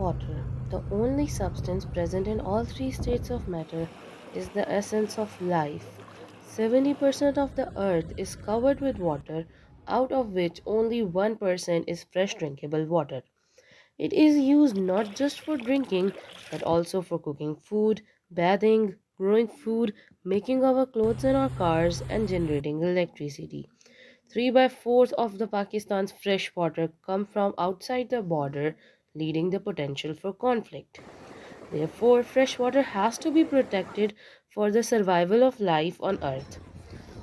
Water, the only substance present in all three states of matter, is the essence of life. 70% of the earth is covered with water, out of which only 1% is fresh drinkable water. It is used not just for drinking, but also for cooking food, bathing, growing food, making our clothes and our cars, and generating electricity. 3 by 4 of the Pakistan's fresh water come from outside the border, leading the potential for conflict. Therefore, fresh water has to be protected for the survival of life on earth.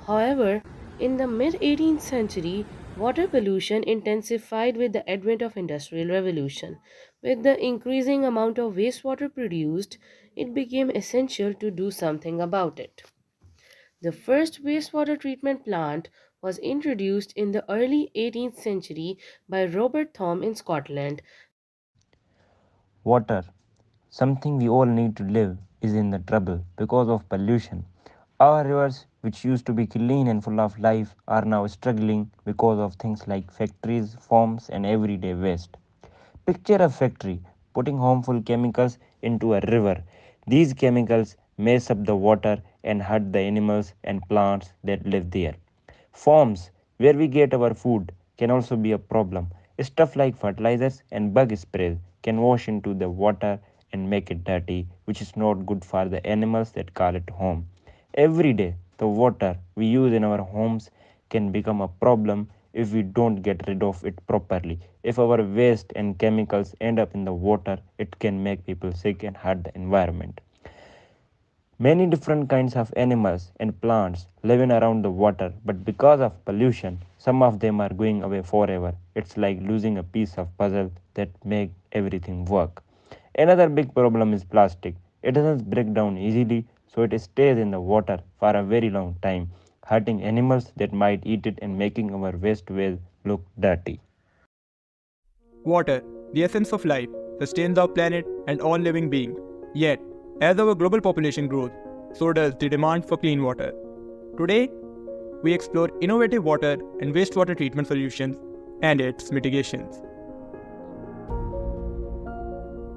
However, in the mid 18th century, water pollution intensified with the advent of industrial revolution. With the increasing amount of wastewater produced, it became essential to do something about it. The first wastewater treatment plant was introduced in the early 18th century by Robert Thom in Scotland. Water, something we all need to live, is in the trouble because of pollution. Our rivers, which used to be clean and full of life, are now struggling because of things like factories, farms, and everyday waste. Picture a factory putting harmful chemicals into a river. These chemicals mess up the water and hurt the animals and plants that live there. Farms where we get our food can also be a problem. Stuff like fertilizers and bug sprays can wash into the water and make it dirty, which is not good for the animals that call it home. Every day, the water we use in our homes can become a problem if we don't get rid of it properly. If our waste and chemicals end up in the water, it can make people sick and hurt the environment. Many different kinds of animals and plants live in around the water, but because of pollution, some of them are going away forever. It's like losing a piece of puzzle that make everything work. Another big problem is plastic. It doesn't break down easily, so it stays in the water for a very long time, hurting animals that might eat it and making our wasteways look dirty. Water, the essence of life, sustains our planet and all living beings. Yet, as our global population grows, so does the demand for clean water. Today, we explore innovative water and wastewater treatment solutions and its mitigations.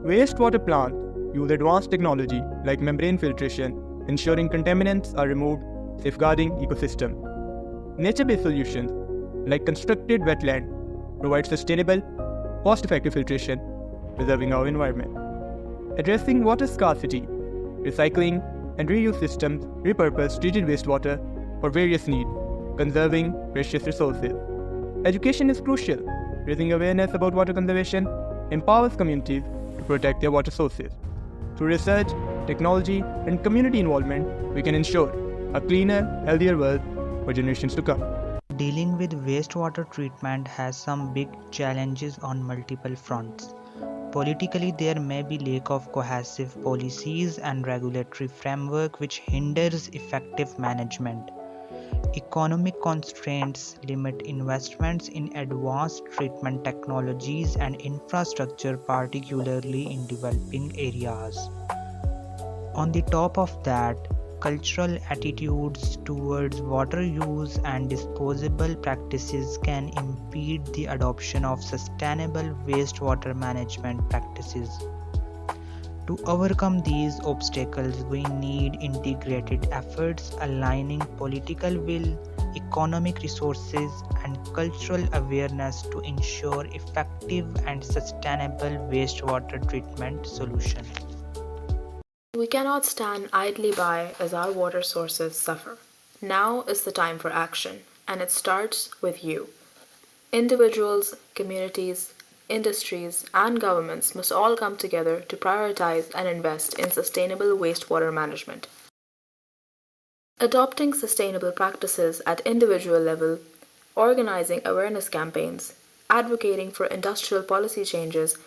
Wastewater plants use advanced technology like membrane filtration, ensuring contaminants are removed, safeguarding ecosystem. Nature-based solutions like constructed wetland provide sustainable, cost-effective filtration, preserving our environment. Addressing water scarcity, recycling and reuse systems repurpose treated wastewater for various needs, conserving precious resources. Education is crucial. Raising awareness about water conservation empowers communities to protect their water sources. Through research, technology, and community involvement, we can ensure a cleaner, healthier world for generations to come. Dealing with wastewater treatment has some big challenges on multiple fronts. Politically, there may be lack of cohesive policies and regulatory framework which hinders effective management. Economic constraints limit investments in advanced treatment technologies and infrastructure, particularly in developing areas. On the top of that, cultural attitudes towards water use and disposable practices can impede the adoption of sustainable wastewater management practices. To overcome these obstacles, we need integrated efforts aligning political will, economic resources, and cultural awareness to ensure effective and sustainable wastewater treatment solutions. We cannot stand idly by as our water sources suffer. Now is the time for action, and it starts with you. Individuals, communities, industries, and governments must all come together to prioritize and invest in sustainable wastewater management. Adopting sustainable practices at individual level, organizing awareness campaigns, advocating for industrial policy changes,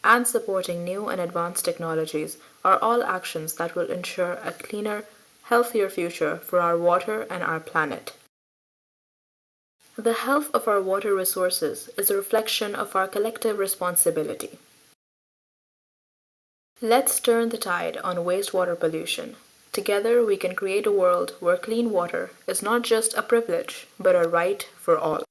and supporting new and advanced technologies are all actions that will ensure a cleaner, healthier future for our water and our planet. The health of our water resources is a reflection of our collective responsibility. Let's turn the tide on wastewater pollution. Together we can create a world where clean water is not just a privilege, but a right for all.